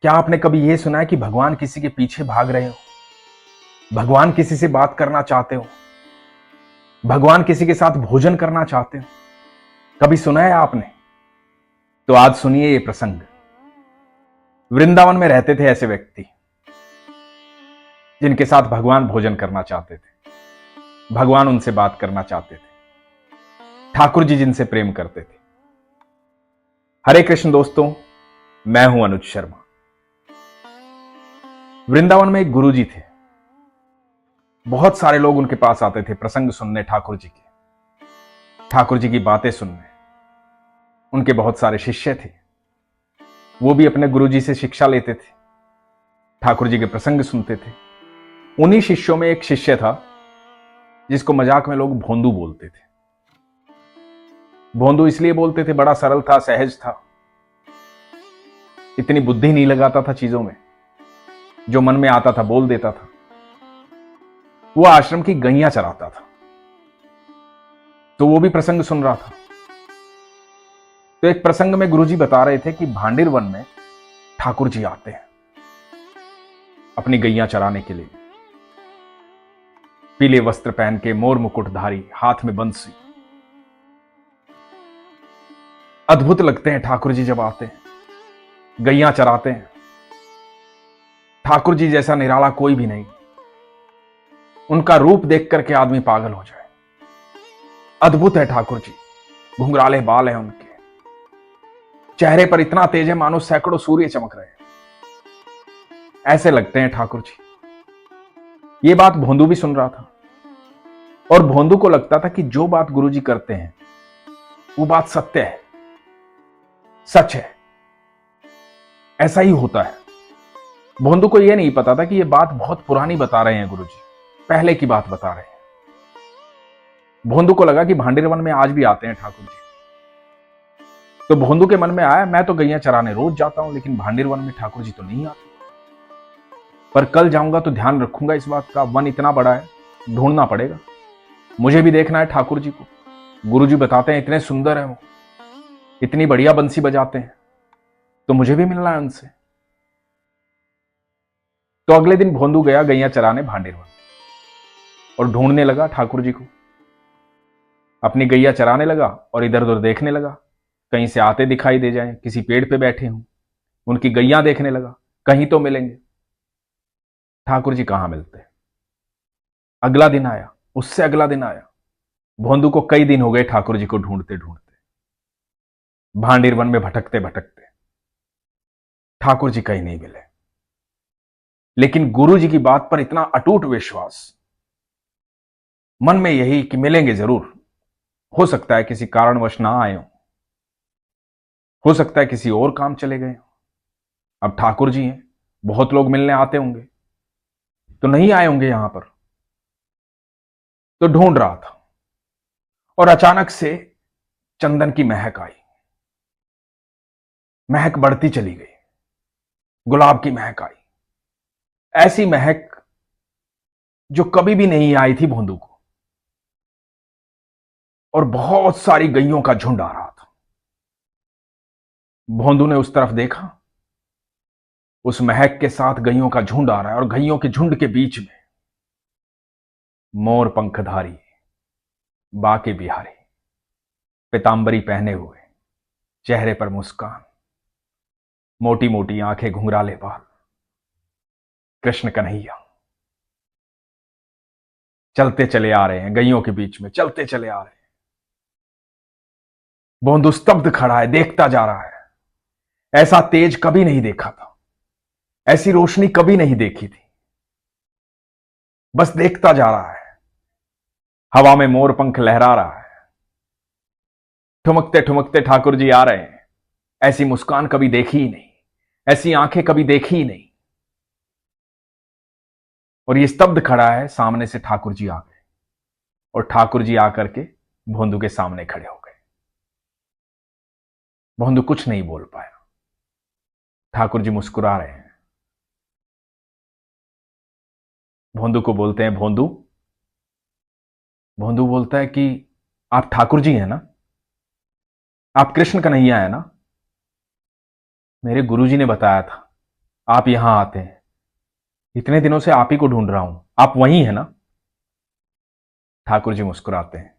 क्या आपने कभी यह सुना है कि भगवान किसी के पीछे भाग रहे हो? भगवान किसी से बात करना चाहते हो? भगवान किसी के साथ भोजन करना चाहते हो? कभी सुना है आपने? तो आज सुनिए ये प्रसंग। वृंदावन में रहते थे ऐसे व्यक्ति जिनके साथ भगवान भोजन करना चाहते थे, भगवान उनसे बात करना चाहते थे, ठाकुर जी जिनसे प्रेम करते थे। हरे कृष्ण दोस्तों, मैं हूं अनुज शर्मा। वृंदावन में एक गुरु जी थे। बहुत सारे लोग उनके पास आते थे प्रसंग सुनने ठाकुर जी के, ठाकुर जी की बातें सुनने। उनके बहुत सारे शिष्य थे, वो भी अपने गुरु जी से शिक्षा लेते थे, ठाकुर जी के प्रसंग सुनते थे। उन्हीं शिष्यों में एक शिष्य था जिसको मजाक में लोग भोंदू बोलते थे। भोंदू इसलिए बोलते थे, बड़ा सरल था, सहज था, इतनी बुद्धि नहीं लगाता था चीजों में, जो मन में आता था बोल देता था। वो आश्रम की गैया चराता था, तो वो भी प्रसंग सुन रहा था। तो एक प्रसंग में गुरुजी बता रहे थे कि भांडिर वन में ठाकुर जी आते हैं अपनी गैया चराने के लिए। पीले वस्त्र पहन के, मोर मुकुटधारी, हाथ में बंसी। अद्भुत लगते हैं ठाकुर जी जब आते हैं, गैया चराते हैं। ठाकुर जी जैसा निराला कोई भी नहीं। उनका रूप देख करके आदमी पागल हो जाए। अद्भुत है ठाकुर जी। घुंघराले बाल हैं उनके, चेहरे पर इतना तेज है मानो सैकड़ों सूर्य चमक रहे हैं। ऐसे लगते हैं ठाकुर जी। ये बात भोंदू भी सुन रहा था, और भोंदू को लगता था कि जो बात गुरुजी करते हैं वो बात सत्य है, सच है, ऐसा ही होता है। भोंदू को यह नहीं पता था कि यह बात बहुत पुरानी बता रहे हैं गुरुजी, पहले की बात बता रहे हैं। भोंदू को लगा कि भांडिर वन में आज भी आते हैं ठाकुर जी। तो भोंदू के मन में आया, मैं तो गैया चराने रोज जाता हूं, लेकिन भांडिर वन में ठाकुर जी तो नहीं आते। पर कल जाऊंगा तो ध्यान रखूंगा इस बात का। वन इतना बड़ा है, ढूंढना पड़ेगा, मुझे भी देखना है ठाकुर जी को। गुरुजी बताते हैं इतने सुंदर है वो, इतनी बढ़िया बंसी बजाते हैं, तो मुझे भी मिलना है उनसे। तो अगले दिन भोंदू गया गैया चराने भांडिर वन और ढूंढने लगा ठाकुर जी को। अपनी गैया चराने लगा और इधर उधर देखने लगा, कहीं से आते दिखाई दे जाए, किसी पेड़ पे बैठे हों। उनकी गैया देखने लगा, कहीं तो मिलेंगे। ठाकुर जी कहां मिलते। अगला दिन आया, उससे अगला दिन आया। भोंदू को कई दिन हो गए ठाकुर जी को ढूंढते ढूंढते, भांडिर वन में भटकते भटकते। ठाकुर जी कहीं नहीं मिले, लेकिन गुरु जी की बात पर इतना अटूट विश्वास, मन में यही कि मिलेंगे जरूर। हो सकता है किसी कारणवश ना आए हो सकता है किसी और काम चले गए। अब ठाकुर जी हैं, बहुत लोग मिलने आते होंगे, तो नहीं आए होंगे यहां पर। तो ढूंढ रहा था और अचानक से चंदन की महक आई। महक बढ़ती चली गई, गुलाब की महक आई, ऐसी महक जो कभी भी नहीं आई थी भोंदू को। और बहुत सारी गैयों का झुंड आ रहा था। भोंदू ने उस तरफ देखा, उस महक के साथ गैयों का झुंड आ रहा है, और गैयों के झुंड के बीच में मोर पंखधारी, बाके बिहारी, पीतांबरी पहने हुए, चेहरे पर मुस्कान, मोटी मोटी आंखें, घुंघराले बाल, कृष्ण कन्हैया चलते चले आ रहे हैं। गैयों के बीच में चलते चले आ रहे हैं। भोंदू स्तब्ध खड़ा है, देखता जा रहा है। ऐसा तेज कभी नहीं देखा था, ऐसी रोशनी कभी नहीं देखी थी। बस देखता जा रहा है। हवा में मोर पंख लहरा रहा है, ठुमकते ठुमकते ठाकुर जी आ रहे हैं। ऐसी मुस्कान कभी देखी ही नहीं, ऐसी आंखें कभी देखी ही नहीं। और ये स्तब्ध खड़ा है, सामने से ठाकुर जी आ गए, और ठाकुर जी आकर के भोंदू के सामने खड़े हो गए। भोंदू कुछ नहीं बोल पाया। ठाकुर जी मुस्कुरा रहे हैं। भोंदू को बोलते हैं, भोंदू। भोंदू बोलता है कि आप ठाकुर जी हैं ना, आप कृष्ण कन्हैया है ना? मेरे गुरुजी ने बताया था आप यहां आते हैं। इतने दिनों से आप ही को ढूंढ रहा हूं, आप वही है ना? ठाकुर जी मुस्कुराते हैं,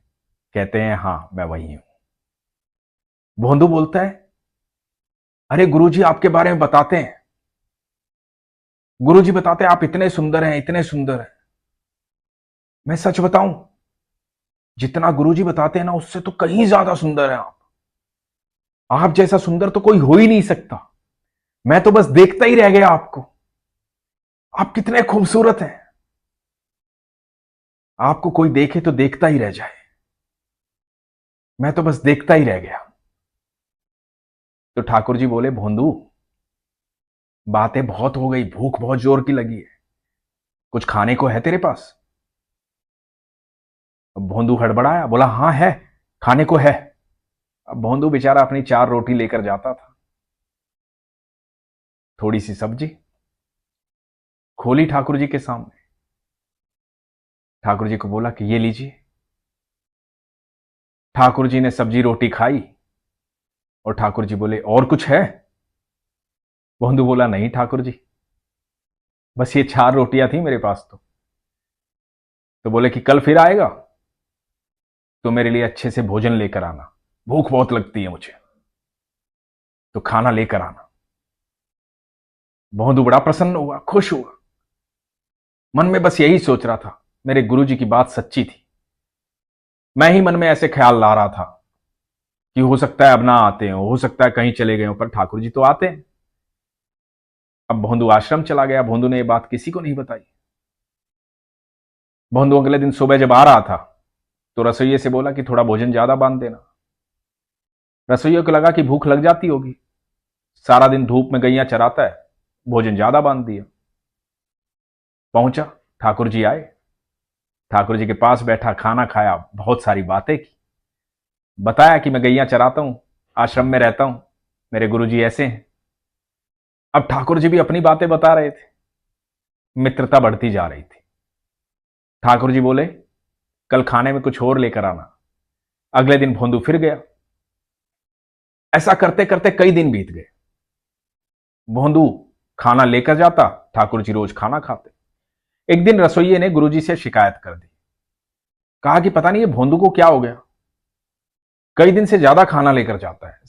कहते हैं हां मैं वही हूं। भोंदू बोलता है, अरे गुरुजी आपके बारे में बताते हैं। गुरुजी बताते हैं आप इतने सुंदर हैं, इतने सुंदर हैं। मैं सच बताऊं, जितना गुरुजी बताते हैं ना उससे तो कहीं ज्यादा सुंदर है आप। आप जैसा सुंदर तो कोई हो ही नहीं सकता। मैं तो बस देखता ही रह गया आपको। आप कितने खूबसूरत हैं। आपको कोई देखे तो देखता ही रह जाए। मैं तो बस देखता ही रह गया। तो ठाकुर जी बोले, भोंदू बातें बहुत हो गई, भूख बहुत जोर की लगी है, कुछ खाने को है तेरे पास? अब भोंदू हड़बड़ाया, बोला हां है, खाने को है। अब भोंदू बेचारा अपनी 4 रोटी लेकर जाता था, थोड़ी सी सब्जी खोली ठाकुर जी के सामने। ठाकुर जी को बोला कि ये लीजिए। ठाकुर जी ने सब्जी रोटी खाई और ठाकुर जी बोले, और कुछ है? भोंदू बोला, नहीं ठाकुर जी, बस ये 4 रोटियां थी मेरे पास तो बोले कि कल फिर आएगा तो मेरे लिए अच्छे से भोजन लेकर आना, भूख बहुत लगती है मुझे, तो खाना लेकर आना। भोंदू बड़ा प्रसन्न हुआ, खुश हुआ। मन में बस यही सोच रहा था, मेरे गुरुजी की बात सच्ची थी। मैं ही मन में ऐसे ख्याल ला रहा था कि हो सकता है अब ना आते हो सकता है कहीं चले गए हो, पर ठाकुर जी तो आते हैं। अब भोंदू आश्रम चला गया। भोंदू ने यह बात किसी को नहीं बताई। भोंदू अगले दिन सुबह जब आ रहा था तो रसोइये से बोला कि थोड़ा भोजन ज्यादा बांध देना। रसोइये को लगा कि भूख लग जाती होगी, सारा दिन धूप में गैया चराता है, भोजन ज्यादा बांध दिया। पहुंचा, ठाकुर जी आए, ठाकुर जी के पास बैठा, खाना खाया, बहुत सारी बातें की, बताया कि मैं गैया चराता हूं, आश्रम में रहता हूं, मेरे गुरुजी ऐसे हैं। अब ठाकुर जी भी अपनी बातें बता रहे थे। मित्रता बढ़ती जा रही थी। ठाकुर जी बोले, कल खाने में कुछ और लेकर आना। अगले दिन भोंदू फिर गया। ऐसा करते करते कई दिन बीत गए। भोंदू खाना लेकर जाता, ठाकुर जी रोज खाना खाते। एक दिन रसोइये ने गुरुजी से शिकायत कर दी। कहा कि पता नहीं ये भोंदू को क्या हो गया, कई दिन से ज्यादा खाना लेकर जाता है,